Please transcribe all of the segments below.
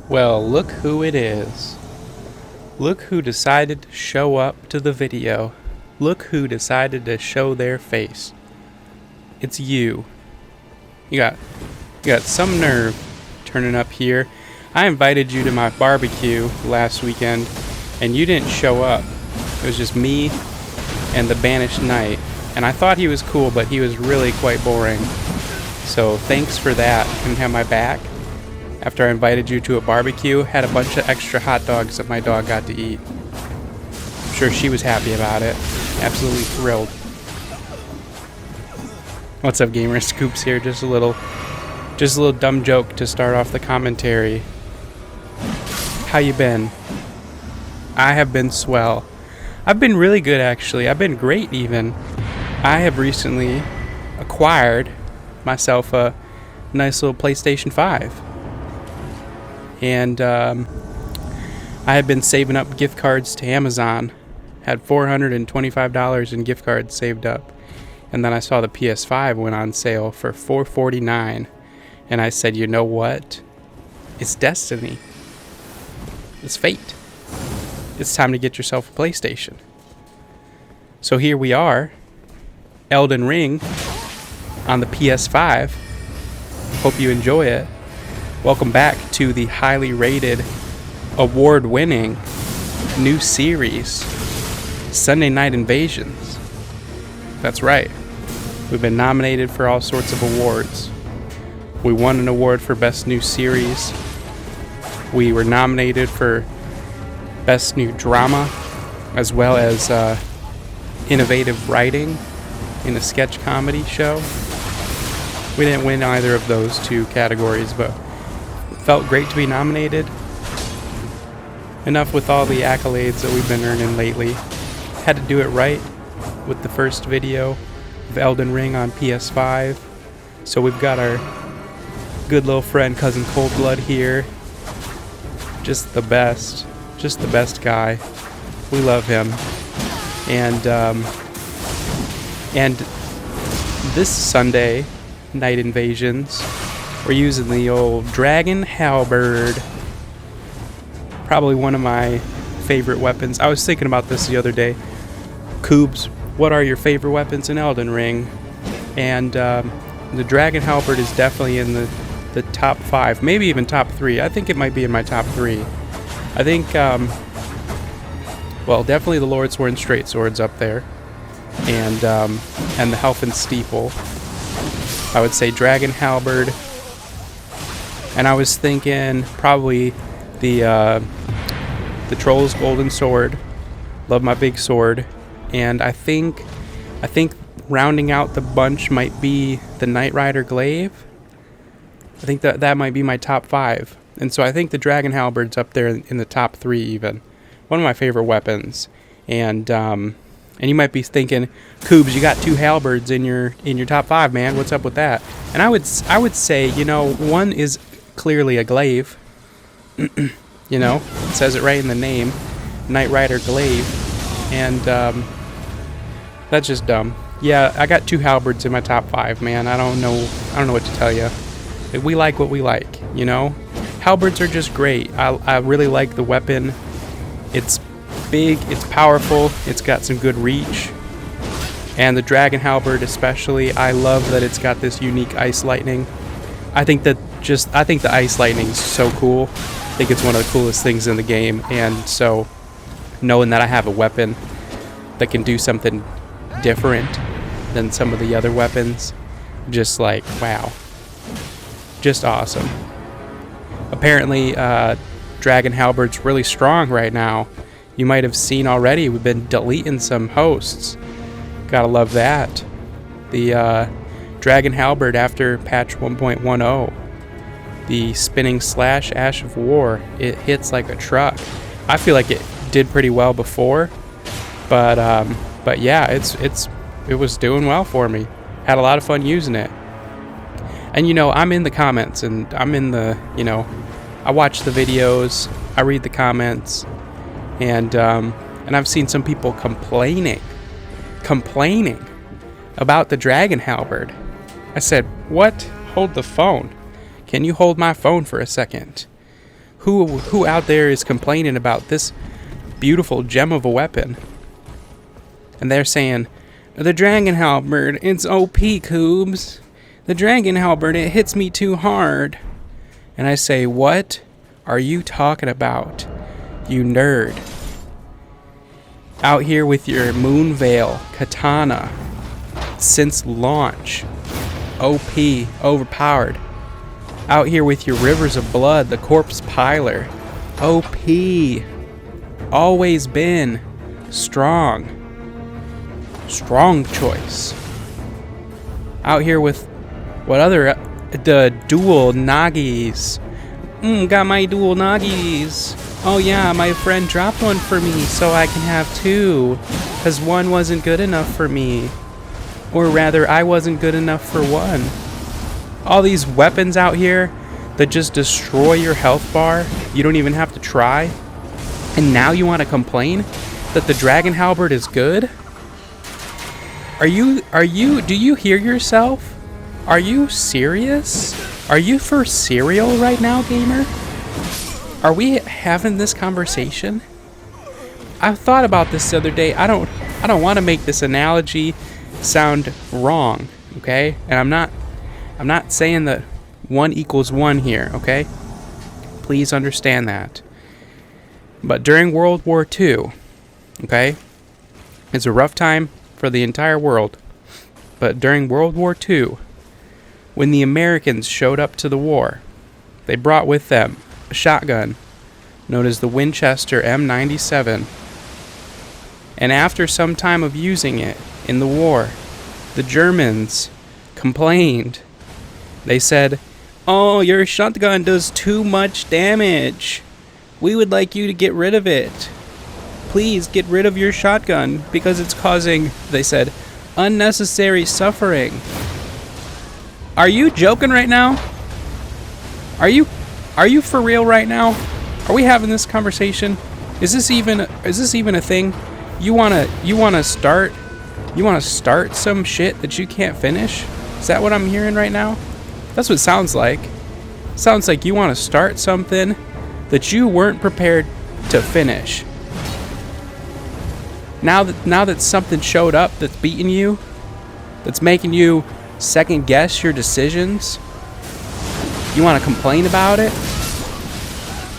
Well, look who it is. Look who decided to show up to the video. Look who decided to show their face. It's you. You got some nerve turning up here. I invited you to my barbecue last weekend, and you didn't show up. It was just me and the Banished Knight. And I thought he was cool, but he was really quite boring. So thanks for that. Couldn't have my back. After I invited you to a barbecue, had a bunch of extra hot dogs that my dog got to eat. I'm sure she was happy about it. Absolutely thrilled. What's up, gamer? Scoops here. Just a little dumb joke to start off the commentary. How you been? I have been swell. I've been really good, actually. I've been great, even. I have recently acquired myself a nice little PlayStation 5. And I had been saving up gift cards to Amazon. Had $425 in gift cards saved up. And then I saw the PS5 went on sale for $449. And I said, you know what? It's destiny. It's fate. It's time to get yourself a PlayStation. So here we are. Elden Ring on the PS5. Hope you enjoy it. Welcome back to the highly rated, award-winning new series, Sunday Night Invasions. That's right. We've been nominated for all sorts of awards. We won an award for Best New Series. We were nominated for Best New Drama, as well as Innovative Writing in a Sketch Comedy Show. We didn't win either of those two categories, but felt great to be nominated. Enough with all the accolades that we've been earning lately. Had to do it right with the first video of Elden Ring on PS5. So we've got our good little friend, Cousin Coldblood here. Just the best. Just the best guy. We love him. And this Sunday, Night Invasions, we're using the old Dragon Halberd. Probably one of my favorite weapons. I was thinking about this the other day. Coobs, what are your favorite weapons in Elden Ring? And the Dragon Halberd is definitely in the top 5, maybe even top 3. I think it might be in my top 3. I think, well, definitely the Lord Sword and Straight Sword's up there. And the Helfen Steeple. I would say Dragon Halberd. And I was thinking probably the Troll's Golden Sword. Love my big sword. And I think rounding out the bunch might be the Knight Rider Glaive. I think that might be my top 5. And so I think the Dragon Halberd's up there in the top 3 even. One of my favorite weapons. And you might be thinking, Coobs, you got 2 halberds in your top 5, man. What's up with that? And I would say, you know, one is clearly a glaive. You know, it says it right in the name, Knight Rider Glaive. And that's just dumb. Yeah, I got 2 halberds in my top 5, man. I don't know what to tell you. We like what we like, you know. Halberds are just great. I really like the weapon. It's big, it's powerful, it's got some good reach. And the Dragon Halberd especially, I love that it's got this unique ice lightning. I think the ice lightning is so cool. I think it's one of the coolest things in the game. And so knowing that I have a weapon that can do something different than some of the other weapons, just like, wow. Just awesome. Apparently, Dragon Halberd's really strong right now. You might have seen already, we've been deleting some hosts. Gotta love that. The Dragon Halberd after patch 1.10. The spinning slash Ash of War. It hits like a truck. I feel like it did pretty well before. But yeah, it was doing well for me. Had a lot of fun using it. And you know, I'm in the comments and I'm in the, you know, I watch the videos, I read the comments, and I've seen some people complaining about the Dragon Halberd. I said, what? Hold the phone. Can you hold my phone for a second? Who out there is complaining about this beautiful gem of a weapon? And they're saying, the Dragon Halberd, it's OP, Koobs. The Dragon Halberd, it hits me too hard. And I say, what are you talking about, you nerd? Out here with your Moonveil Katana, since launch, OP, overpowered. Out here with your Rivers of Blood, the Corpse Piler, OP, always been strong choice. Out here with what other, the dual Nagis. Got my dual Nagis. Oh yeah, my friend dropped one for me so I can have two, because one wasn't good enough for me. Or rather, I wasn't good enough for one. All these weapons out here that just destroy your health bar, you don't even have to try. And now you want to complain that the Dragon Halberd is good? Do you hear yourself? Are you serious? Are you for cereal right now, gamer? Are we having this conversation? I thought about this the other day. I don't want to make this analogy sound wrong, okay? And I'm not saying that 1 equals 1 here, okay? Please understand that. But during World War II, okay? It's a rough time for the entire world. But during World War II, when the Americans showed up to the war, they brought with them a shotgun known as the Winchester M97. And after some time of using it in the war, the Germans complained. They said, "Oh, your shotgun does too much damage. We would like you to get rid of it. Please get rid of your shotgun because it's causing," they said, "unnecessary suffering." Are you joking right now? Are you for real right now? Are we having this conversation? Is this even a thing? You wanna start some shit that you can't finish? Is that what I'm hearing right now? That's what it sounds like. Sounds like you want to start something that you weren't prepared to finish. Now that something showed up that's beating you, that's making you second guess your decisions, you want to complain about it?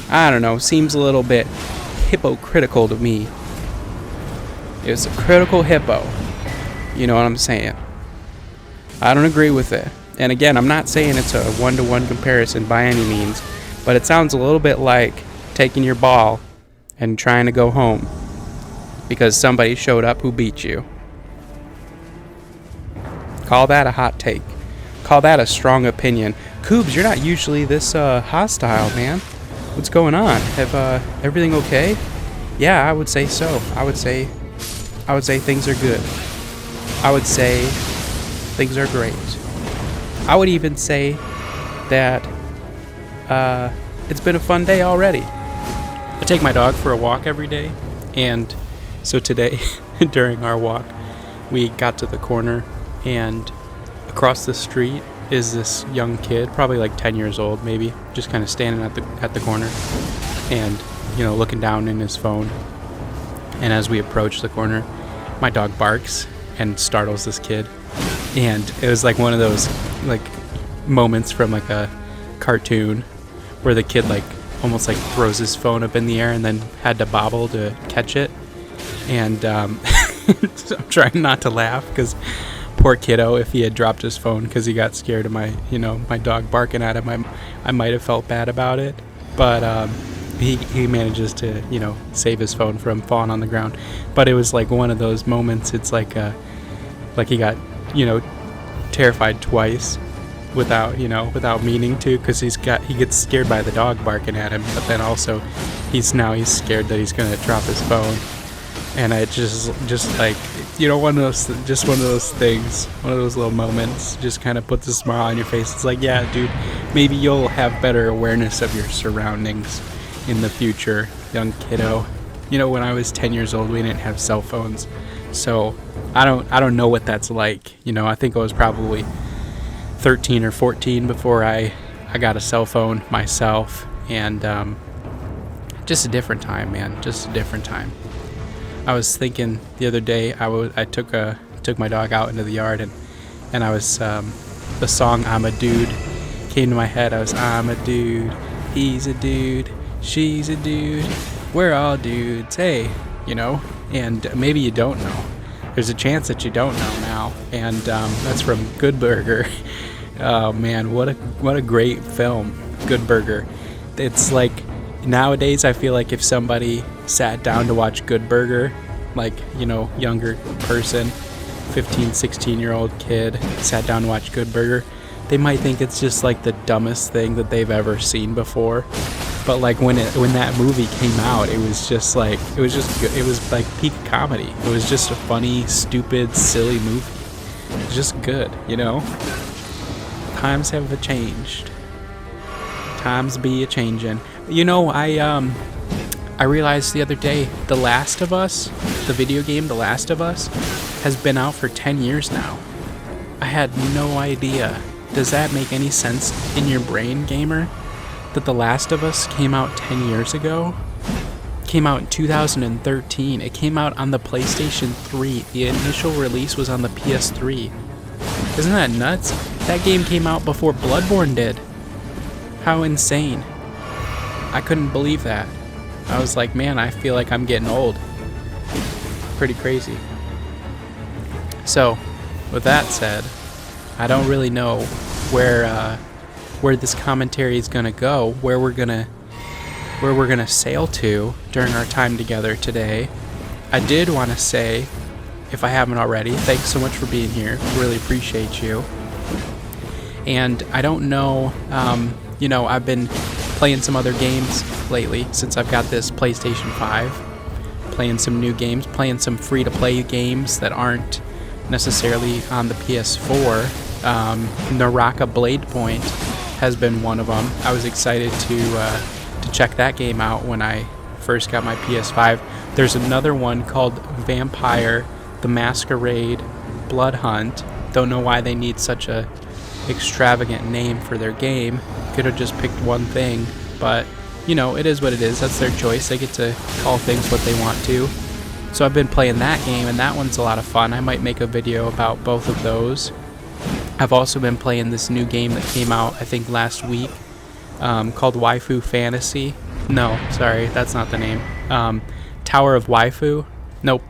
I don't know, seems a little bit hypocritical to me. It's a critical hippo. You know what I'm saying? I don't agree with it. And again, I'm not saying it's a 1-to-1 comparison by any means, but it sounds a little bit like taking your ball and trying to go home because somebody showed up who beat you. Call that a hot take. Call that a strong opinion. Koobs, you're not usually this hostile, man. What's going on? Have everything okay? Yeah, I would say so. I would say things are good. I would say things are great. I would even say that it's been a fun day already. I take my dog for a walk every day, and so today, during our walk, we got to the corner, and across the street is this young kid, probably like 10 years old, maybe, just kind of standing at the corner, and looking down in his phone. And as we approach the corner, my dog barks and startles this kid. And it was like one of those like moments from like a cartoon where the kid like almost like throws his phone up in the air and then had to bobble to catch it. And so I'm trying not to laugh because poor kiddo, if he had dropped his phone because he got scared of my my dog barking at him, I might have felt bad about it. But he manages to save his phone from falling on the ground. But it was like one of those moments. It's like he got terrified twice without meaning to, because he gets scared by the dog barking at him, but then also he's scared that he's gonna drop his phone. And it just like one of those things, one of those little moments just kind of puts a smile on your face. It's like, yeah, dude, maybe you'll have better awareness of your surroundings in the future, young kiddo. When I was 10 years old, we didn't have cell phones, so I don't know what that's like. I think I was probably 13 or 14 before I got a cell phone myself, and just a different time, man. Just a different time. I was thinking the other day, I took my dog out into the yard, and I was the song "I'm a Dude" came to my head. I'm a dude, he's a dude, she's a dude, we're all dudes, hey, you know. And maybe you don't know. There's a chance that you don't know now. And that's from Good Burger. Oh man, what a great film, Good Burger. It's like nowadays I feel like if somebody sat down to watch Good Burger, like, you know, younger person, 15, 16-year-old kid sat down to watch Good Burger, they might think it's just like the dumbest thing that they've ever seen before. But like when that movie came out, it was just like, it was like peak comedy. It was just a funny, stupid, silly movie. It was just good, you know? Times have changed. Times be a changin'. You know, I realized the other day, The Last of Us, the video game The Last of Us, has been out for 10 years now. I had no idea. Does that make any sense in your brain, gamer? That The Last of Us came out 10 years ago? Came out in 2013. It came out on the PlayStation 3. The initial release was on the PS3. Isn't that nuts? That game came out before Bloodborne did. How insane. I couldn't believe that. I was like, man, I feel like I'm getting old. Pretty crazy. So, with that said, I don't really know where this commentary is gonna go, where we're gonna sail to during our time together today. I did want to say, if I haven't already, thanks so much for being here. Really appreciate you. And I don't know, you know, I've been playing some other games lately since I've got this PlayStation 5. Playing some new games, playing some free-to-play games that aren't necessarily on the PS4. Naraka Blade Point has been one of them. I was excited to check that game out when I first got my PS5. There's another one called Vampire the Masquerade Blood Hunt. Don't know why they need such a extravagant name for their game. Could have just picked one thing, but you know, it is what it is. That's their choice. They get to call things what they want to. So I've been playing that game, and that one's a lot of fun. I might make a video about both of those. I've also been playing this new game that came out, I think, last week, called Waifu Fantasy. No, sorry, that's not the name. Tower of Waifu. Nope,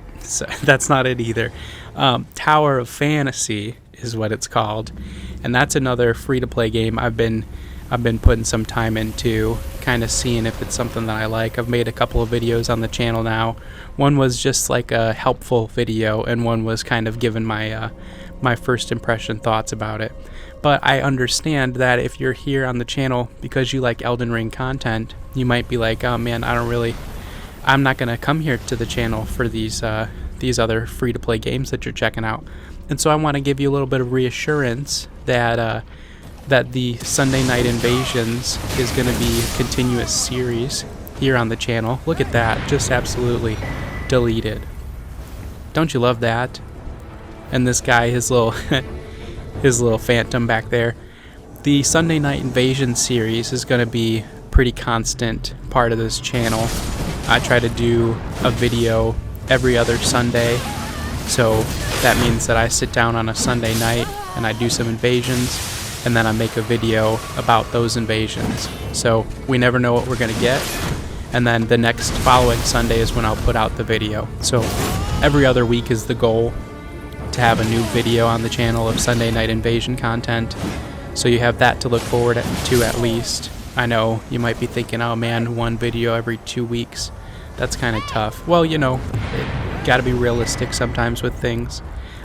that's not it either. Tower of Fantasy is what it's called, and that's another free-to-play game I've been putting some time into, kind of seeing if it's something that I like. I've made a couple of videos on the channel now. One was just like a helpful video, and one was kind of giving my my first impression thoughts about it. But I understand that if you're here on the channel because you like Elden Ring content, you might be like, oh man, I'm not gonna come here to the channel for these other free-to-play games that you're checking out. And so I want to give you a little bit of reassurance that that the Sunday Night Invasions is going to be a continuous series here on the channel. Look at that, just absolutely deleted. Don't you love that? And this guy, his little phantom back there. The Sunday Night Invasion series is going to be a pretty constant part of this channel. I try to do a video every other Sunday, so that means that I sit down on a Sunday night and I do some invasions, and then I make a video about those invasions. So we never know what we're going to get, and then the next following Sunday is when I'll put out the video. So every other week is the goal, to have a new video on the channel of Sunday Night Invasion content. So you have that to look forward to at least. I know you might be thinking, oh man, one video every 2 weeks. That's kind of tough. Well, you know, got to be realistic sometimes with things.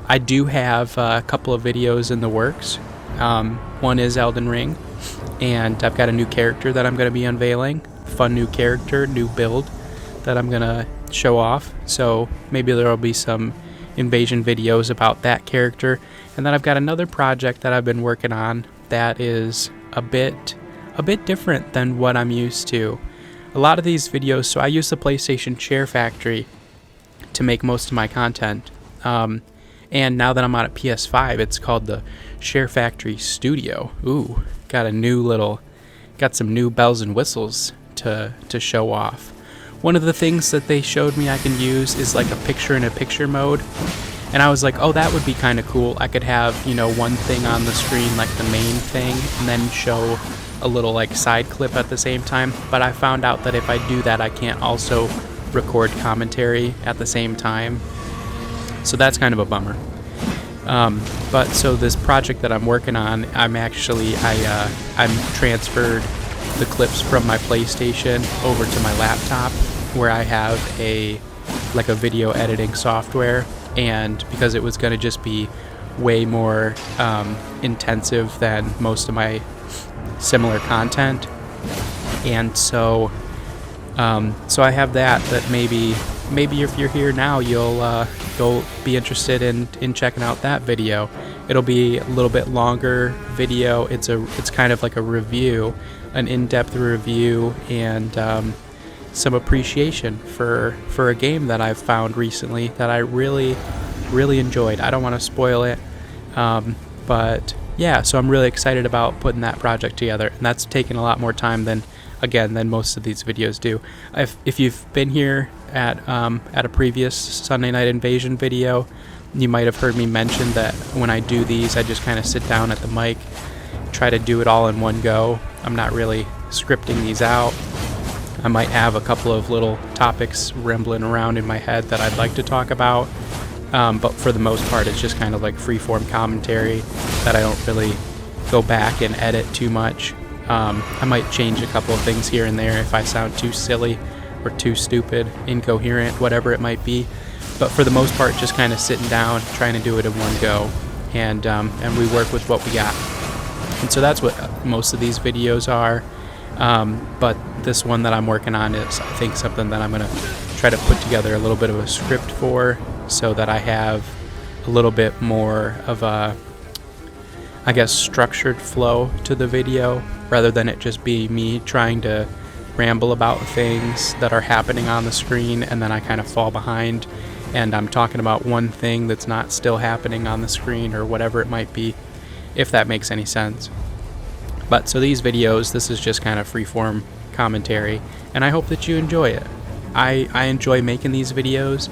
I do have a couple of videos in the works. One is Elden Ring, and I've got a new character that I'm going to be unveiling. Fun new character, new build that I'm going to show off. So maybe there will be some invasion videos about that character. And then I've got another project that I've been working on that is a bit different than what I'm used to. A lot of these videos, so I use the PlayStation Share Factory to make most of my content. And now that I'm on a PS5, it's called the Share Factory Studio. Ooh, got some new bells and whistles to show off. one of the things that they showed me I can use is like a picture-in-a-picture mode. And I was like, oh, that would be kind of cool. I could have, one thing on the screen, like the main thing, and then show a little like side clip at the same time. But I found out that if I do that, I can't also record commentary at the same time. So that's kind of a bummer. But so this project that I'm working on, I'm transferred the clips from my PlayStation over to my laptop, where I have a video editing software. And because it was going to just be way more intensive than most of my similar content, and so I have that maybe if you're here now, you'll be interested in checking out that video. It'll be a little bit longer video. It's kind of like a review, an in-depth review, and some appreciation for a game that I've found recently that I really enjoyed. I don't want to spoil it, but yeah, so I'm really excited about putting that project together, and that's taken a lot more time than most of these videos do. If you've been here at a previous Sunday Night Invasion video, you might have heard me mention that when I do these, I just kind of sit down at the mic, try to do it all in one go. I'm not really scripting these out. I might have a couple of little topics rambling around in my head that I'd like to talk about, but for the most part, it's just kind of like freeform commentary that I don't really go back and edit too much. I might change a couple of things here and there if I sound too silly or too stupid, incoherent, whatever it might be. But for the most part, just kind of sitting down, trying to do it in one go, and we work with what we got. And so that's what most of these videos are. But this one that I'm working on is, I think, something that I'm going to try to put together a little bit of a script for, so that I have a little bit more of a, I guess, structured flow to the video, rather than it just be me trying to ramble about things that are happening on the screen, and then I kind of fall behind and I'm talking about one thing that's not still happening on the screen, or whatever it might be, if that makes any sense. But so these videos, this is just kind of freeform commentary, and I hope that you enjoy it. I enjoy making these videos.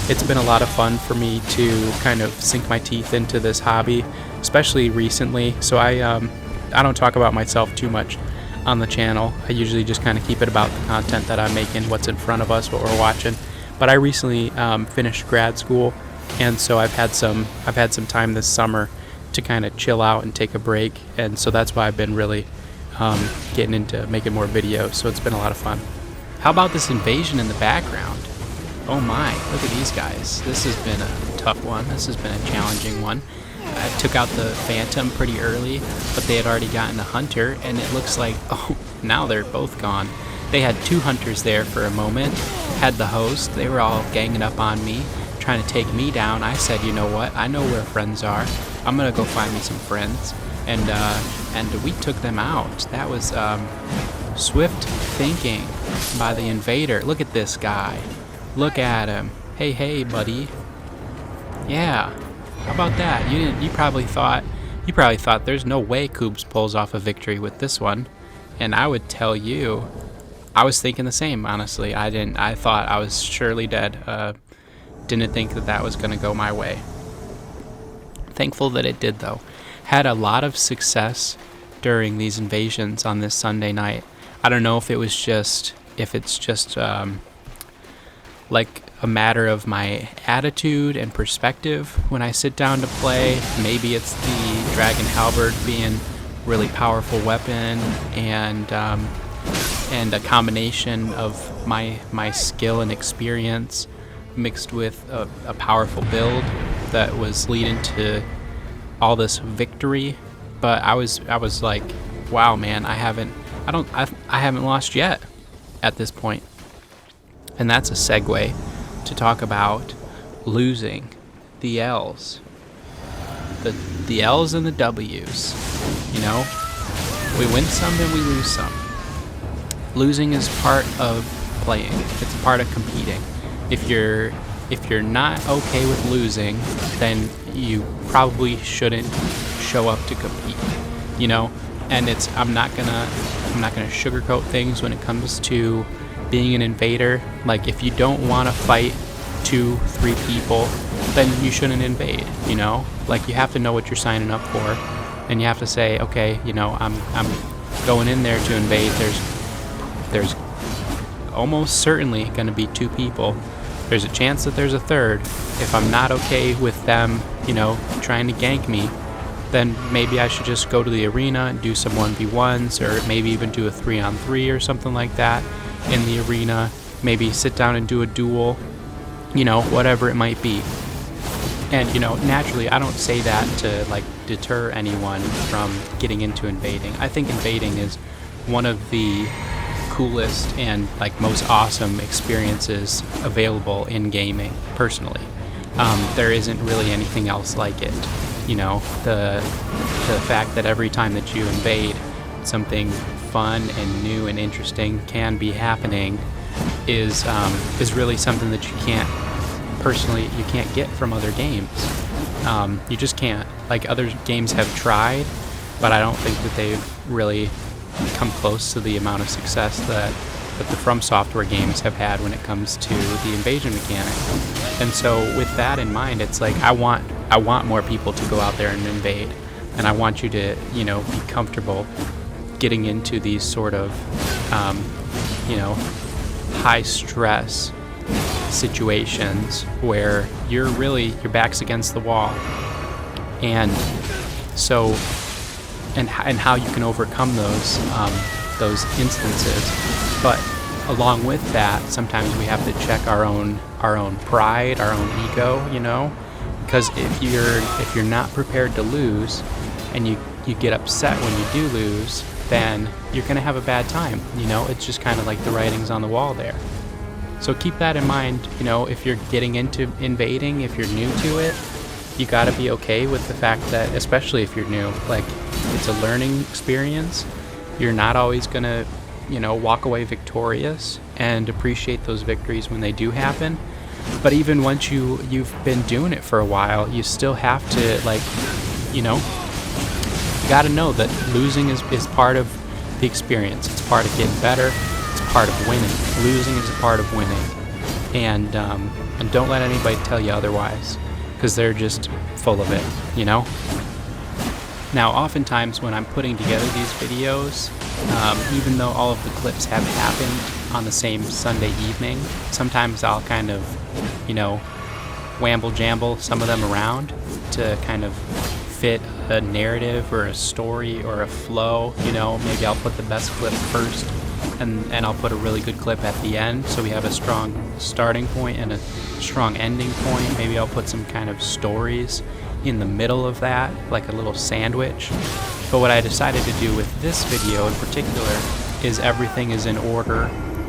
It's been a lot of fun for me to kind of sink my teeth into this hobby, especially recently. So I don't talk about myself too much on the channel. I usually just kind of keep it about the content that I'm making, what's in front of us, what we're watching. But I recently finished grad school, and so I've had some time this summer to kind of chill out and take a break, and so that's why I've been really getting into making more videos. So it's been a lot of fun. How about this invasion in the background? Oh my, look at these guys. This has been a tough one. This has been a challenging one. I took out the Phantom pretty early, but they had already gotten a hunter, and it looks like, oh, now they're both gone. They had two hunters there for a moment, had the host. They were all ganging up on me, trying to take me down. I said, you know what? I know where friends are. I'm gonna go find me some friends, and we took them out. That was swift thinking by the invader. Look at this guy. Look at him. Hey, buddy. Yeah. How about that? You probably thought there's no way Kubes pulls off a victory with this one, and I would tell you, I was thinking the same. Honestly, I thought I was surely dead. Didn't think that was gonna go my way. Thankful that it did, though. Had a lot of success during these invasions on this Sunday night. I don't know if it's just like a matter of my attitude and perspective when I sit down to play. Maybe it's the Dragon Halberd being really powerful weapon, and a combination of my skill and experience mixed with a powerful build that was leading to all this victory. But I was like, wow, man, I haven't lost yet at this point. And that's a segue to talk about losing the L's. The L's and the W's. You know, we win some and we lose some. Losing is part of playing. It's part of competing. If you're not okay with losing, then you probably shouldn't show up to compete. You know, and I'm not gonna sugarcoat things when it comes to being an invader, like if you don't want to fight 2-3 people, then you shouldn't invade, you know? Like you have to know what you're signing up for, and you have to say, okay, you know, I'm going in there to invade. There's almost certainly going to be 2 people. There's a chance that there's a third. If I'm not okay with them, you know, trying to gank me, then maybe I should just go to the arena and do some 1v1s, or maybe even do a 3-on-3 or something like that in the arena. Maybe sit down and do a duel, you know, whatever it might be. And, you know, naturally, I don't say that to, like, deter anyone from getting into invading. I think invading is one of the coolest and, like, most awesome experiences available in gaming, personally. There isn't really anything else like it. You know, the fact that every time that you invade, something fun and new and interesting can be happening is really something that you can't get from other games. You just can't. Like, other games have tried, but I don't think that they've really come close to the amount of success that the From Software games have had when it comes to the invasion mechanic. And so with that in mind, it's like I want more people to go out there and invade, and I want you to, you know, be comfortable getting into these sort of you know, high stress situations where your back's against the wall, and so and how you can overcome those instances. But along with that, sometimes we have to check our own pride, our own ego, you know, because if you're not prepared to lose, and you get upset when you do lose, then you're gonna have a bad time. You know, it's just kind of like the writing's on the wall there. So keep that in mind, you know, if you're getting into invading, if you're new to it, you gotta be okay with the fact that, especially if you're new, like, it's a learning experience. You're not always gonna, you know, walk away victorious and appreciate those victories when they do happen. But even once you've been doing it for a while, you still have to, like, you know, you gotta know that losing is part of the experience. It's part of getting better. It's part of winning. Losing is a part of winning. And don't let anybody tell you otherwise, because they're just full of it, you know? Now, oftentimes when I'm putting together these videos, even though all of the clips have happened on the same Sunday evening, sometimes I'll kind of, you know, wamble-jamble some of them around to kind of fit a narrative or a story or a flow, you know. Maybe I'll put the best clip first, and I'll put a really good clip at the end, so we have a strong starting point and a strong ending point. Maybe I'll put some kind of stories in the middle of that, like a little sandwich. But what I decided to do with this video in particular is everything is in order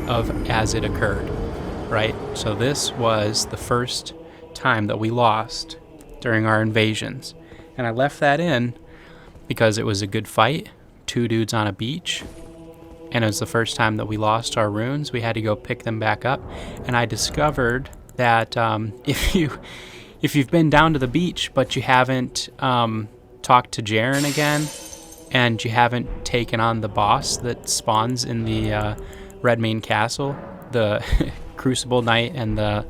of as it occurred, right? So this was the first time that we lost during our invasions, and I left that in because it was a good fight, 2 dudes on a beach, and it was the first time that we lost our runes. We had to go pick them back up, and I discovered that if you've been down to the beach but you haven't talked to Jaren again, and you haven't taken on the boss that spawns in the Redmane Castle, the Crucible Knight and the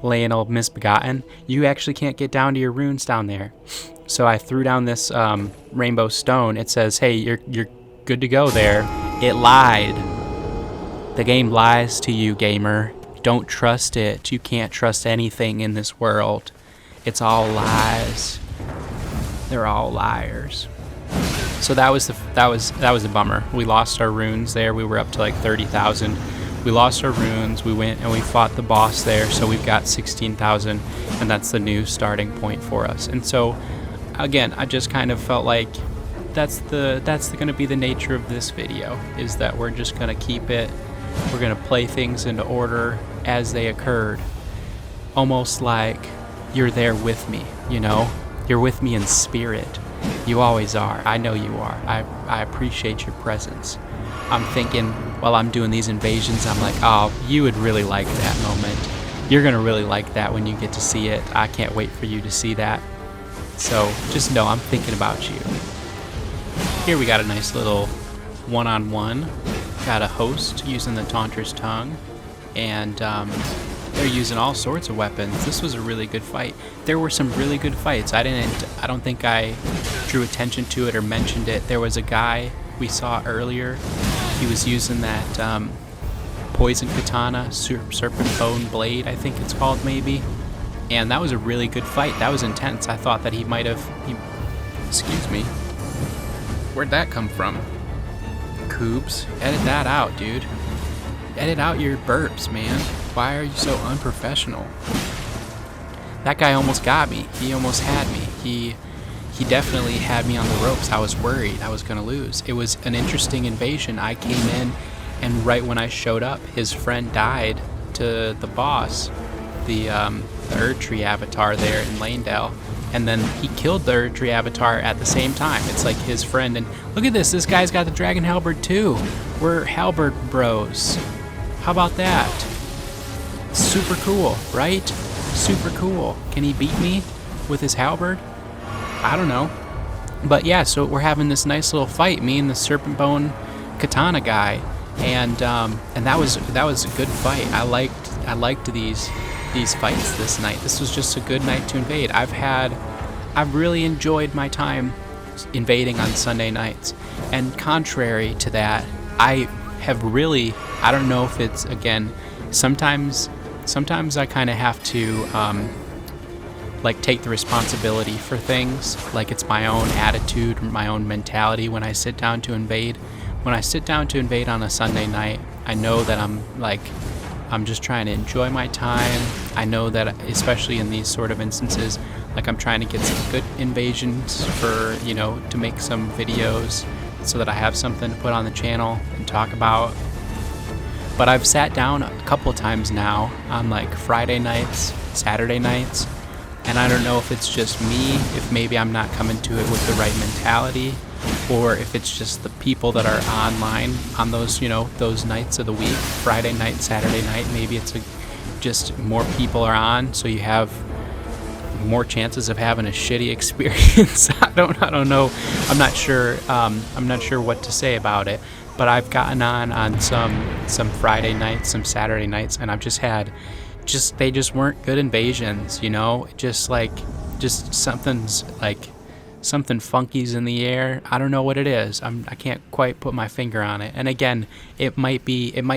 Lionel Misbegotten, you actually can't get down to your runes down there. So I threw down this rainbow stone. It says, hey, you're good to go there. It lied. The game lies to you, gamer. Don't trust it. You can't trust anything in this world. It's all lies. They're all liars. So that was a bummer. We lost our runes there. We were up to like 30,000. We lost our runes. We went and we fought the boss there. So we've got 16,000, and that's the new starting point for us. And so, again, I just kind of felt like that's going to be the nature of this video, is that we're just going to keep it. We're going to play things into order as they occurred, almost like you're there with me, you know? You're with me in spirit. You always are. I know you are. I appreciate your presence. I'm thinking while I'm doing these invasions, I'm like, oh, you would really like that moment. You're going to really like that when you get to see it. I can't wait for you to see that. So just know I'm thinking about you. Here we got a nice little one-on-one got a host using the Taunter's Tongue, and they're using all sorts of weapons. This was a really good fight. There were some really good fights. I don't think I drew attention to it or mentioned it. There was a guy we saw earlier. He was using that poison katana, serpent bone blade, I think it's called, maybe. And that was a really good fight. That was intense. I thought that he might have... Excuse me. Where'd that come from? Coobs, edit that out, dude. Edit out your burps, man. Why are you so unprofessional? That guy almost got me. He almost had me. He definitely had me on the ropes. I was worried I was going to lose. It was an interesting invasion. I came in, and right when I showed up, his friend died to the boss, the Erdtree avatar there in Lanedale. And then he killed the Erdtree avatar at the same time. It's like his friend. And look at this. This guy's got the Dragon Halberd too. We're Halberd bros. How about that? Super cool, right? Super cool. Can he beat me with his Halberd? I don't know. But yeah, so we're having this nice little fight, me and the Serpent Bone Katana guy. And that was a good fight. I liked these fights this night. This was just a good night to invade. I've really enjoyed my time invading on Sunday nights. And contrary to that, I don't know if it's, again, sometimes I kind of have to like take the responsibility for things. Like it's my own attitude, my own mentality when I sit down to invade. When I sit down to invade on a Sunday night, I know that I'm just trying to enjoy my time. I know that, especially in these sort of instances, like I'm trying to get some good invasions for, to make some videos so that I have something to put on the channel and talk about. But I've sat down a couple of times now on like Friday nights, Saturday nights, and I don't know if it's just me, if maybe I'm not coming to it with the right mentality, or if it's just the people that are online on those, those nights of the week, Friday night, Saturday night. Maybe it's just more people are on, so you have more chances of having a shitty experience. I don't know. I'm not sure. I'm not sure what to say about it. But I've gotten on some Friday nights, some Saturday nights, and I've just had, they just weren't good invasions. Just something funky's in the air. I don't know what it is. I can't quite put my finger on it. And again, it might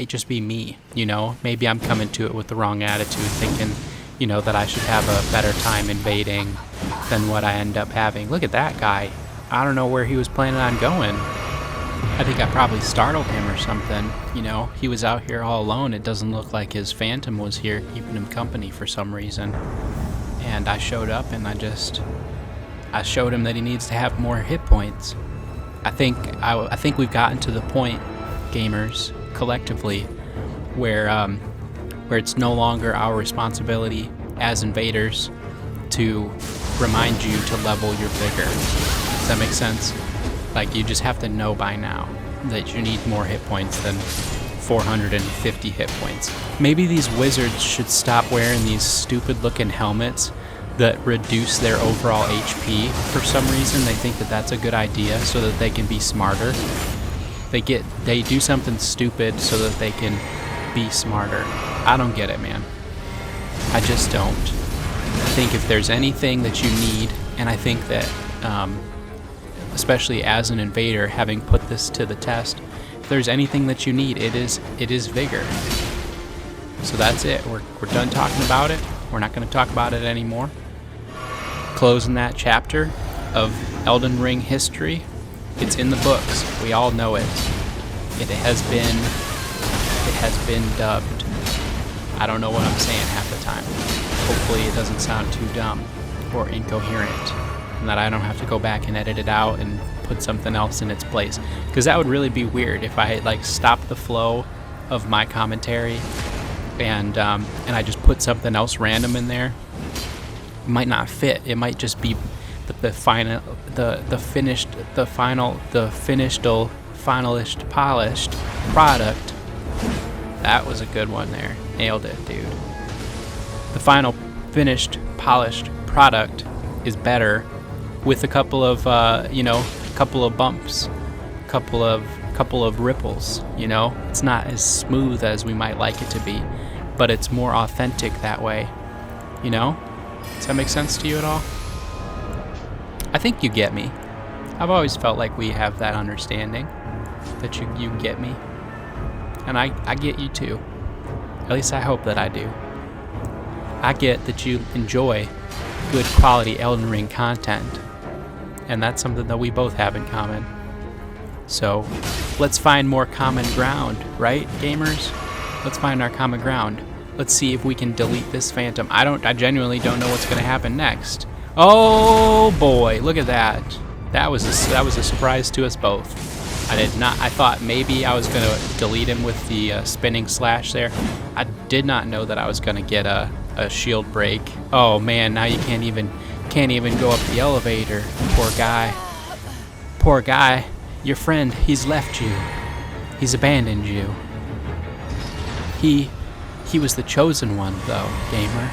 just be me, maybe I'm coming to it with the wrong attitude, thinking, that I should have a better time invading than what I end up having. Look at that guy. I don't know where he was planning on going. I think I probably startled him or something. He was out here all alone. It doesn't look like his phantom was here keeping him company for some reason. And I showed up and I showed him that he needs to have more hit points. I think we've gotten to the point, gamers, collectively, where it's no longer our responsibility as invaders to remind you to level your vigor. Does that make sense? Like, you just have to know by now that you need more hit points than 450 hit points. Maybe these wizards should stop wearing these stupid looking helmets that reduce their overall HP. For some reason, they think that that's a good idea so that they can be smarter. They do something stupid so that they can be smarter. I don't get it, man. I just don't. I think if there's anything that you need, and I think that, especially as an invader, having put this to the test, if there's anything that you need, it is vigor. So that's it. We're done talking about it. We're not going to talk about it anymore. Closing that chapter of Elden Ring history. It's in the books. We all know it. It has been dubbed. I don't know what I'm saying half the time. Hopefully it doesn't sound too dumb or incoherent, and that I don't have to go back and edit it out and put something else in its place, because that would really be weird if I stopped the flow of my commentary and I just put something else random in there. It might not fit. It might just be the finalist polished product. That was a good one there. Nailed it, dude. The final finished polished product is better with a couple of couple of bumps, couple of couple of ripples, you know? It's not as smooth as we might like it to be, but it's more authentic that way, you know? Does that make sense to you at all? I think you get me. I've always felt like we have that understanding, that you get me. And I get you too. At least I hope that I do. I get that you enjoy good quality Elden Ring content. And that's something that we both have in common. So, let's find more common ground, right, gamers? Let's find our common ground. Let's see if we can delete this phantom. I genuinely don't know what's going to happen next. Oh boy, look at that. That was a surprise to us both. I thought maybe I was going to delete him with the spinning slash there. I did not know that I was going to get a shield break. Oh man, now you can't even go up the elevator. Poor guy. Poor guy. Your friend, he's left you. He's abandoned you. He was the chosen one, though, gamer.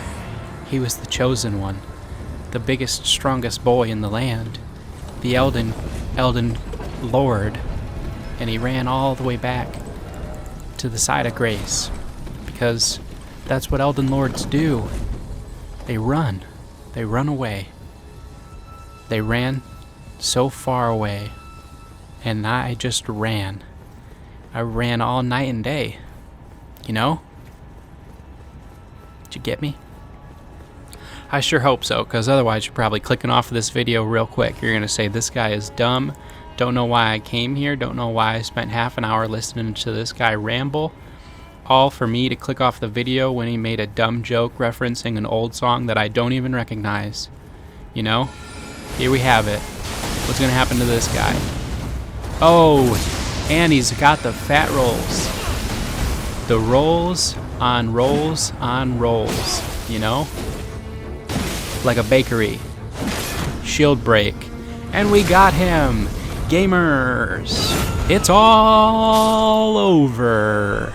He was the chosen one. The biggest, strongest boy in the land. The Elden Lord. And he ran all the way back to the side of grace. Because that's what Elden Lords do. They run. They run away. They ran so far away. And I just ran. I ran all night and day. You know? Did you get me? I sure hope so, because otherwise you're probably clicking off of this video real quick. You're going to say, this guy is dumb. Don't know why I came here. Don't know why I spent half an hour listening to this guy ramble. All for me to click off the video when he made a dumb joke referencing an old song that I don't even recognize. You know? Here we have it. What's going to happen to this guy? Oh, and he's got the fat rolls. The rolls on rolls on rolls, you know? Like a bakery. Shield break. And we got him! Gamers! It's all over!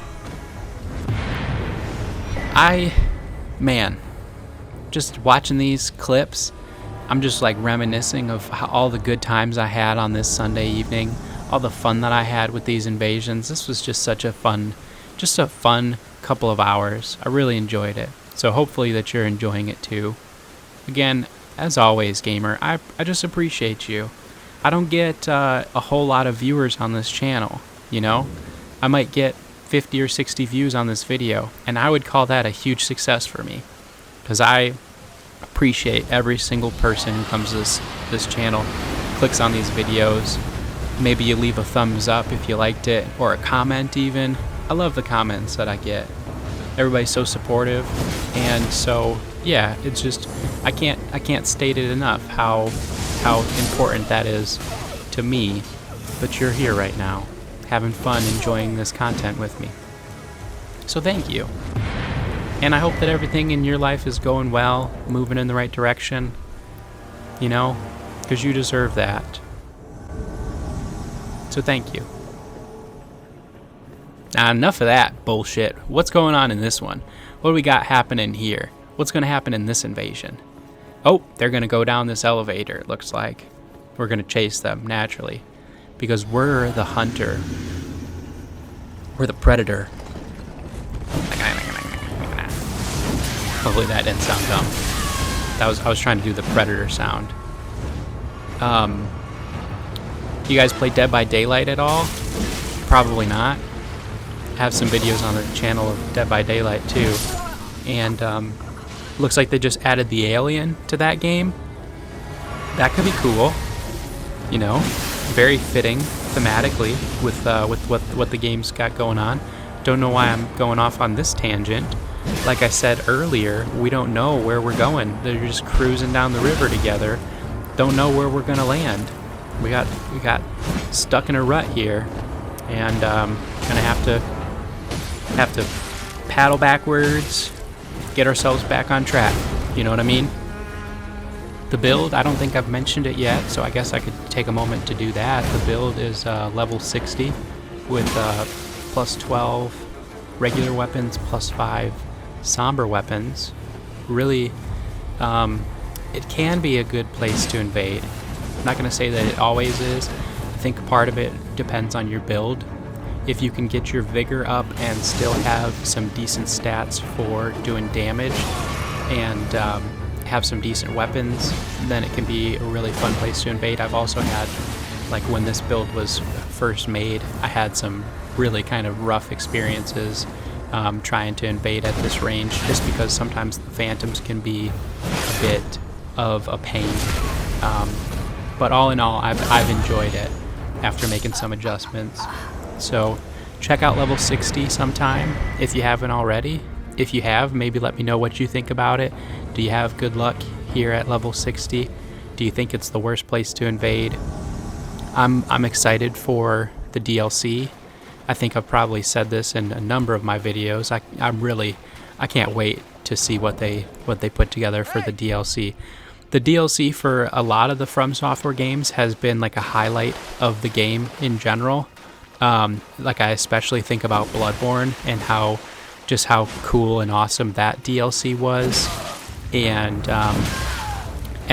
Man, just watching these clips, I'm just like reminiscing of all the good times I had on this Sunday evening, all the fun that I had with these invasions. This was just a fun couple of hours. I really enjoyed it. So hopefully that you're enjoying it too. Again, as always, gamer, I just appreciate you. I don't get a whole lot of viewers on this channel, you know? I might get 50 or 60 views on this video, and I would call that a huge success for me. Because I appreciate every single person who comes to this channel, clicks on these videos. Maybe you leave a thumbs up if you liked it, or a comment even. I love the comments that I get. Everybody's so supportive, and so yeah, it's just I can't state it enough how important that is to me. But you're here right now, having fun, enjoying this content with me. So thank you. And I hope that everything in your life is going well, moving in the right direction. You know, because you deserve that. So thank you. Now enough of that bullshit. What's going on in this one? What do we got happening here? What's going to happen in this invasion? Oh, they're going to go down this elevator, it looks like. We're going to chase them, naturally. Because we're the hunter. We're the predator. Hopefully that didn't sound dumb. I was trying to do the predator sound. You guys play Dead by Daylight at all? Probably not. I have some videos on the channel of Dead by Daylight too. And looks like they just added the alien to that game. That could be cool. You know, very fitting thematically with what the game's got going on. Don't know why I'm going off on this tangent. Like I said earlier, we don't know where we're going. They're just cruising down the river together. Don't know where we're gonna land. We got stuck in a rut here, and gonna have to paddle backwards, get ourselves back on track. You know what I mean? The build, I don't think I've mentioned it yet, so I guess I could take a moment to do that. The build is level 60 with plus 12 regular weapons, plus 5 somber weapons. Really, it can be a good place to invade. I'm not going to say that it always is, I think part of it depends on your build. If you can get your vigor up and still have some decent stats for doing damage and have some decent weapons, then it can be a really fun place to invade. I've also had, like when this build was first made, I had some really kind of rough experiences trying to invade at this range, just because sometimes the phantoms can be a bit of a pain. But all in all, I've enjoyed it after making some adjustments. So check out level 60 sometime if you haven't already. If you have, maybe let me know what you think about it. Do you have good luck here at level 60? Do you think it's the worst place to invade? I'm excited for the DLC. I think I've probably said this in a number of my videos. I can't wait to see what they put together for the DLC. The DLC for a lot of the From Software games has been like a highlight of the game in general. Like I especially think about Bloodborne and how cool and awesome that DLC was, and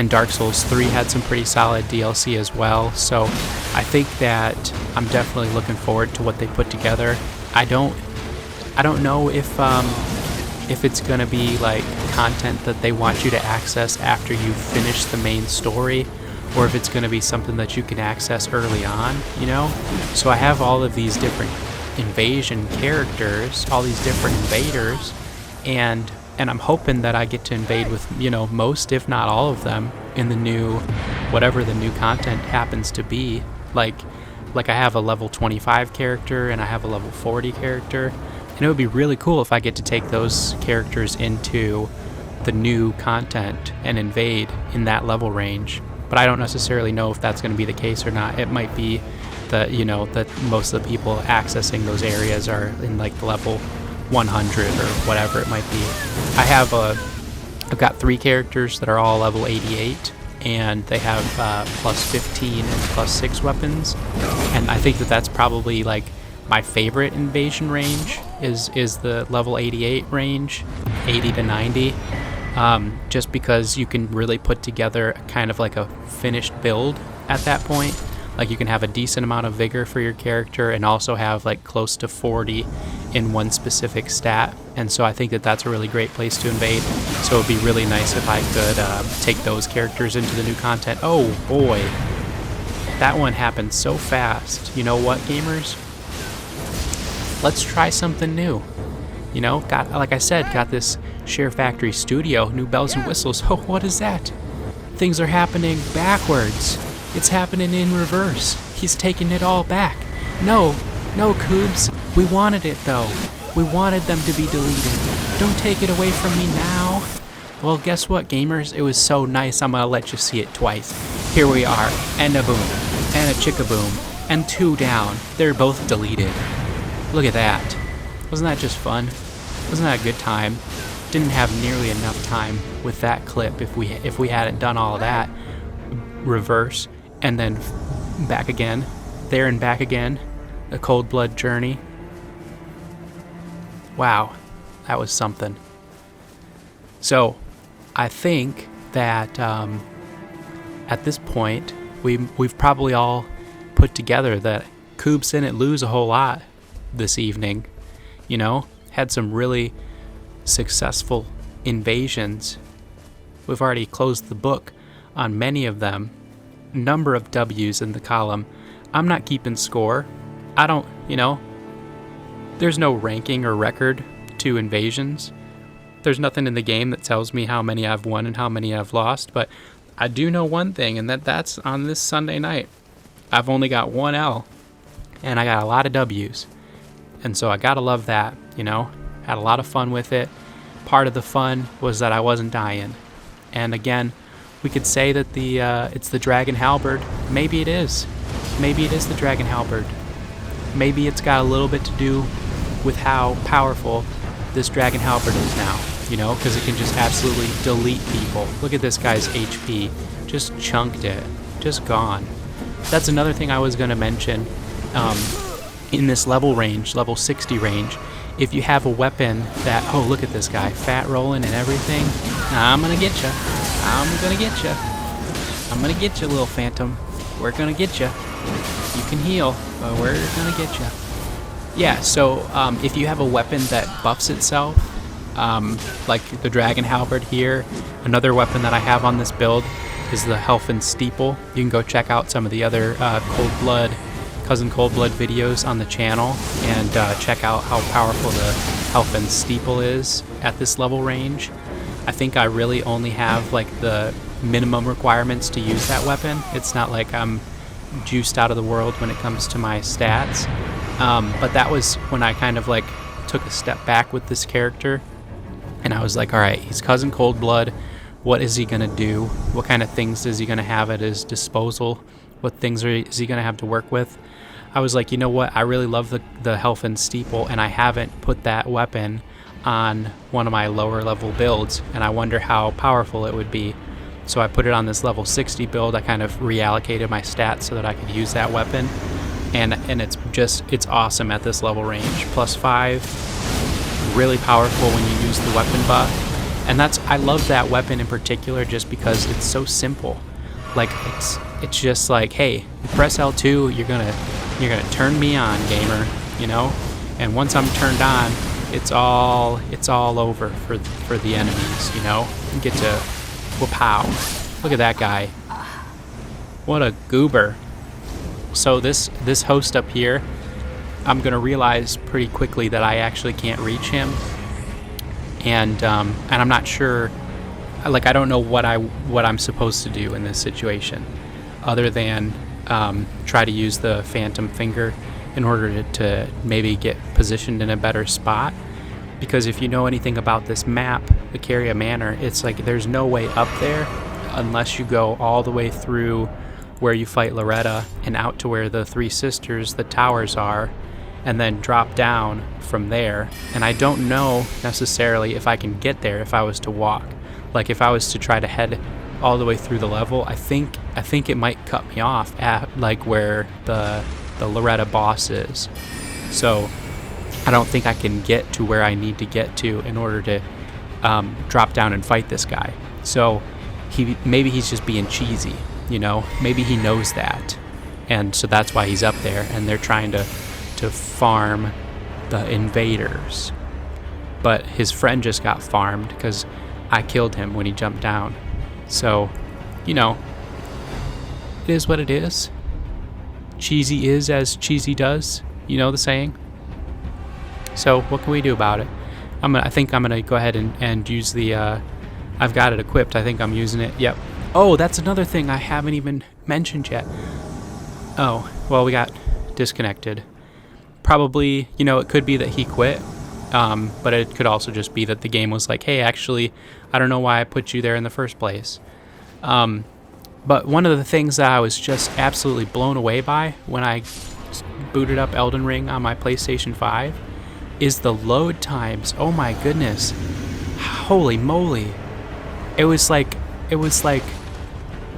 Dark Souls 3 had some pretty solid DLC as well. So I think that I'm definitely looking forward to what they put together. I don't know if it's gonna be like content that they want you to access after you finish the main story, or if it's gonna be something that you can access early on, you know? So I have all of these different invasion characters, all these different invaders, and I'm hoping that I get to invade with, you know, most if not all of them in the new, whatever the new content happens to be. Like I have a level 25 character and I have a level 40 character, and it would be really cool if I get to take those characters into the new content and invade in that level range. But I don't necessarily know if that's going to be the case or not. It might be that, you know, that most of the people accessing those areas are in like the level 100 or whatever it might be. I've got 3 characters that are all level 88, and they have plus 15 and plus 6 weapons, and I think that that's probably like my favorite invasion range is the level 88 range, 80 to 90, just because you can really put together kind of like a finished build at that point. Like you can have a decent amount of vigor for your character and also have like close to 40 in one specific stat. And so I think that that's a really great place to invade. So it would be really nice if I could take those characters into the new content. Oh boy, that one happened so fast. You know what, gamers? Let's try something new. You know, like I said, got this Share Factory Studio, new bells and whistles. Oh, what is that? Things are happening backwards. It's happening in reverse. He's taking it all back. No, Kubes. We wanted it, though. We wanted them to be deleted. Don't take it away from me now. Well, guess what, gamers? It was so nice, I'm gonna let you see it twice. Here we are, and a boom, and a chickaboom, and 2 down. They're both deleted. Look at that. Wasn't that just fun? Wasn't that a good time? Didn't have nearly enough time with that clip if we hadn't done all of that. Reverse. And then back again, there and back again, a cold blood journey. Wow, that was something. So, I think that at this point, we've probably all put together that Kubes didn't lose a whole lot this evening. You know, had some really successful invasions. We've already closed the book on many of them. Number of W's in the column. I'm not keeping score. I don't, you know, there's no ranking or record to invasions. There's nothing in the game that tells me how many I've won and how many I've lost, but I do know one thing, and that's on this Sunday night. I've only got 1 L, and I got a lot of W's. And so I gotta love that, you know? Had a lot of fun with it. Part of the fun was that I wasn't dying. And again, we could say that it's the Dragon Halberd. Maybe it is. Maybe it is the Dragon Halberd. Maybe it's got a little bit to do with how powerful this Dragon Halberd is now, you know, because it can just absolutely delete people. Look at this guy's HP. Just chunked it. Just gone. That's another thing I was going to mention. In this level range, level 60 range, if you have a weapon that, oh, look at this guy, fat rolling and everything, I'm going to get you. I'm going to get you. I'm going to get you, little phantom. We're going to get you. You can heal, but we're gonna get you. Yeah, so if you have a weapon that buffs itself, like the Dragon Halberd here, another weapon that I have on this build is the Helfen Steeple. You can go check out some of the other Cousin Coldblood videos on the channel and check out how powerful the Helfen Steeple is at this level range. I think I really only have like the minimum requirements to use that weapon. It's not like I'm juiced out of the world when it comes to my stats. But that was when I kind of like took a step back with this character, and I was like, all right, he's Cousin Coldblood. What is he gonna do? What kind of things is he gonna have at his disposal? What things is he gonna have to work with? I was like, you know what? I really love the Helfen Steeple, and I haven't put that weapon on one of my lower level builds, and I wonder how powerful it would be. So I put it on this level 60 build. I kind of reallocated my stats so that I could use that weapon, and it's awesome at this level range. +5, really powerful when you use the weapon buff. And I love that weapon in particular just because it's so simple. Like it's just like, hey, you press L2, you're gonna turn me on, gamer, you know? And once I'm turned on, it's all over for the enemies, you know? You get to whoop-pow. Look at that guy. What a goober. So this host up here, I'm gonna realize pretty quickly that I actually can't reach him. And I'm not sure, like I don't know what I'm supposed to do in this situation, other than try to use the Phantom Finger in order to maybe get positioned in a better spot. Because if you know anything about this map, the Caria Manor, it's like there's no way up there unless you go all the way through where you fight Loretta and out to where the Three Sisters, the towers are, and then drop down from there. And I don't know necessarily if I can get there if I was to walk. Like if I was to try to head all the way through the level, I think it might cut me off at like where the Loretta boss is. So I don't think I can get to where I need to get to in order to drop down and fight this guy. So maybe he's just being cheesy, you know? Maybe he knows that, and so that's why he's up there, and they're trying to farm the invaders. But his friend just got farmed because I killed him when he jumped down. So, you know, it is what it is. Cheesy is as cheesy does. You know the saying? So what can we do about it? I think I'm gonna go ahead and use the I've got it equipped. I think I'm using it. Yep. Oh, that's another thing I haven't even mentioned yet. Oh, well, we got disconnected. Probably, you know, it could be that he quit, but it could also just be that the game was like, hey, actually, I don't know why I put you there in the first place. But one of the things that I was just absolutely blown away by when I booted up Elden Ring on my PlayStation 5 is the load times. Oh my goodness. Holy moly. It was like,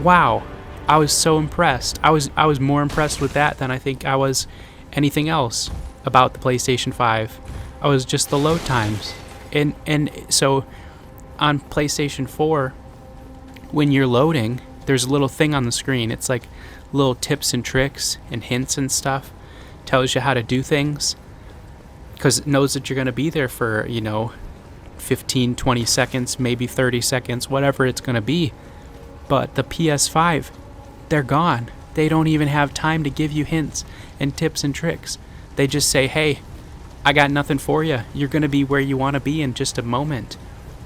wow. I was so impressed. I was more impressed with that than I think I was anything else about the PlayStation 5. I was just the load times. And so on PlayStation 4, when you're loading, there's a little thing on the screen. It's like little tips and tricks and hints and stuff. Tells you how to do things, because it knows that you're going to be there for, you know, 15, 20 seconds, maybe 30 seconds, whatever it's going to be. But the PS5, they're gone. They don't even have time to give you hints and tips and tricks. They just say, hey, I got nothing for you. You're going to be where you want to be in just a moment.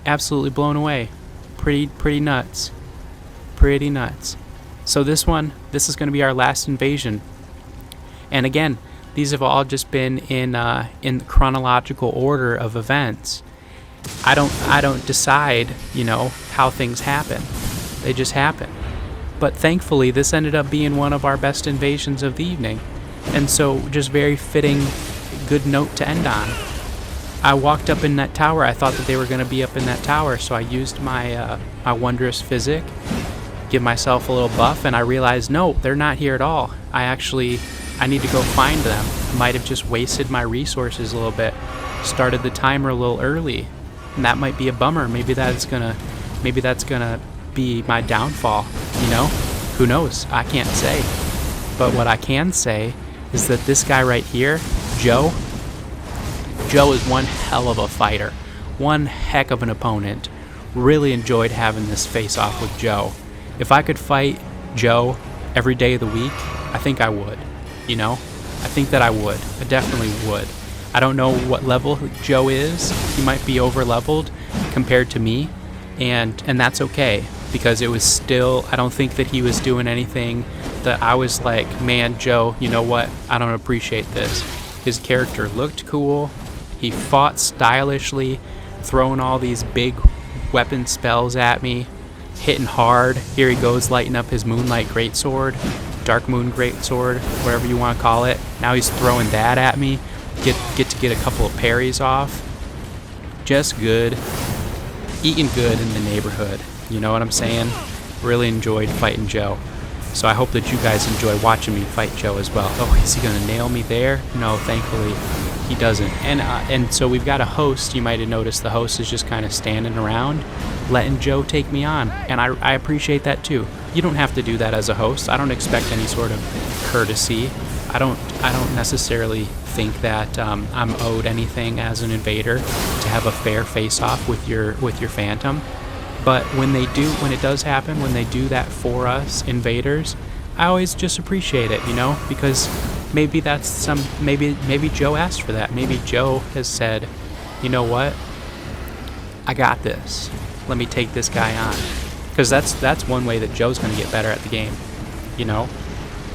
Absolutely blown away. Pretty nuts. Pretty nuts. So this is going to be our last invasion. And again, these have all just been in chronological order of events. I don't decide, you know, how things happen. They just happen. But thankfully, this ended up being one of our best invasions of the evening. And so, just very fitting, good note to end on. I walked up in that tower. I thought that they were going to be up in that tower, so I used my my wondrous physic, give myself a little buff, and I realized, no, they're not here at all. I need to go find them. Might have just wasted my resources a little bit. Started the timer a little early, and that might be a bummer. Maybe that's gonna be my downfall. You know, who knows? I can't say. But what I can say is that this guy right here, Joe is one hell of a fighter. One heck of an opponent. Really enjoyed having this face-off with Joe. If I could fight Joe every day of the week, I think I would. You know? I think that I would. I definitely would. I don't know what level Joe is. He might be over-leveled compared to me. And that's okay. Because it was still, I don't think that he was doing anything that I was like, man, Joe, you know what? I don't appreciate this. His character looked cool. He fought stylishly, throwing all these big weapon spells at me, hitting hard. Here he goes, lighting up his Moonlight Greatsword, Dark Moon Greatsword, whatever you want to call it. Now he's throwing that at me. Get to get a couple of parries off. Just good. Eating good in the neighborhood. You know what I'm saying? Really enjoyed fighting Joe. So I hope that you guys enjoy watching me fight Joe as well. Oh, is he going to nail me there? No, thankfully he doesn't. And so we've got a host. You might have noticed the host is just kind of standing around, letting Joe take me on. And I appreciate that too. You don't have to do that as a host. I don't expect any sort of courtesy. I don't necessarily think that I'm owed anything as an invader to have a fair face-off with your Phantom. But when it does happen, when they do that for us invaders, I always just appreciate it, you know, because maybe maybe Joe asked for that. Maybe Joe has said, you know what, I got this. Let me take this guy on, because that's one way that Joe's going to get better at the game, you know.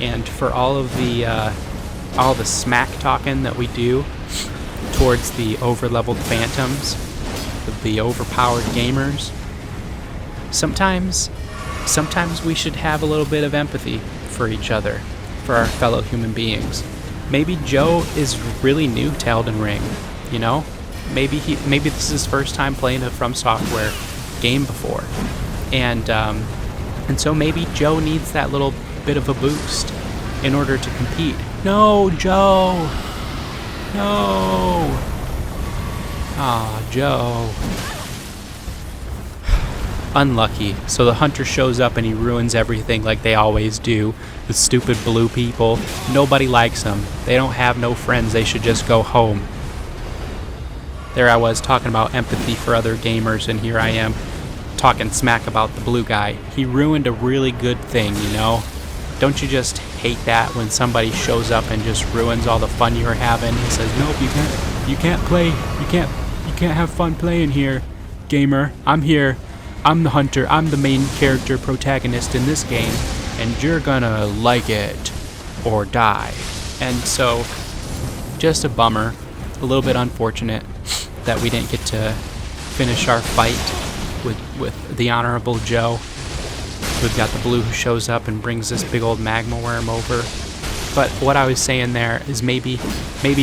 And for all the smack talking that we do towards the over-leveled Phantoms, the overpowered gamers. Sometimes we should have a little bit of empathy for each other, for our fellow human beings. Maybe Joe is really new to Elden Ring, you know? Maybe this is his first time playing a From Software game before. And so maybe Joe needs that little bit of a boost in order to compete. No, Joe! No! Aw, Joe. Unlucky. So the hunter shows up and he ruins everything like they always do. The stupid blue people. Nobody likes them. They don't have no friends. They should just go home. There I was talking about empathy for other gamers, and here I am talking smack about the blue guy. He ruined a really good thing, you know? Don't you just hate that when somebody shows up and just ruins all the fun you were having? He says, nope, you can't play. You can't have fun playing here, gamer. I'm here. I'm the hunter. I'm the main character protagonist in this game, and you're gonna like it or die. And so, just a bummer, a little bit unfortunate that we didn't get to finish our fight with the Honorable Joe. We've got the blue who shows up and brings this big old magma worm over. But what I was saying there is maybe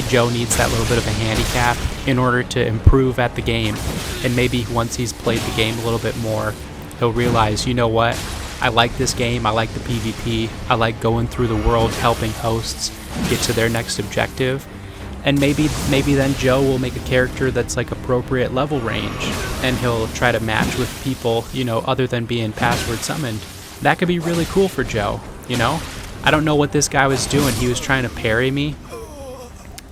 Joe needs that little bit of a handicap in order to improve at the game. And maybe once he's played the game a little bit more, he'll realize, you know what? I like this game. I like the PvP. I like going through the world helping hosts get to their next objective. And maybe then Joe will make a character that's like appropriate level range, and he'll try to match with people, you know, other than being password summoned. That could be really cool for Joe, you know? I don't know what this guy was doing. He was trying to parry me.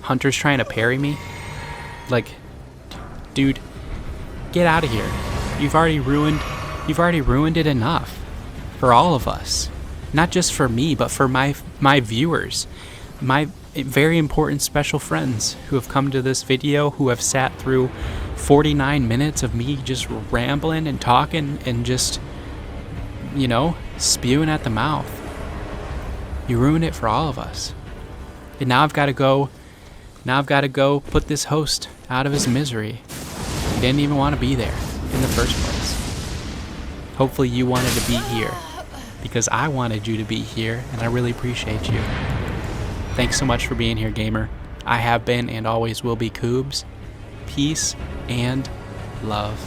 Hunter's trying to parry me. Like, dude, get out of here. You've already ruined it enough for all of us. Not just for me, but for my viewers. My very important special friends who have come to this video, who have sat through 49 minutes of me just rambling and talking and just, you know, spewing at the mouth. You ruined it for all of us. And now I've got to go put this host out of his misery. He didn't even want to be there in the first place. Hopefully you wanted to be here, because I wanted you to be here, and I really appreciate you. Thanks so much for being here, gamer. I have been and always will be Kubz. Peace and love.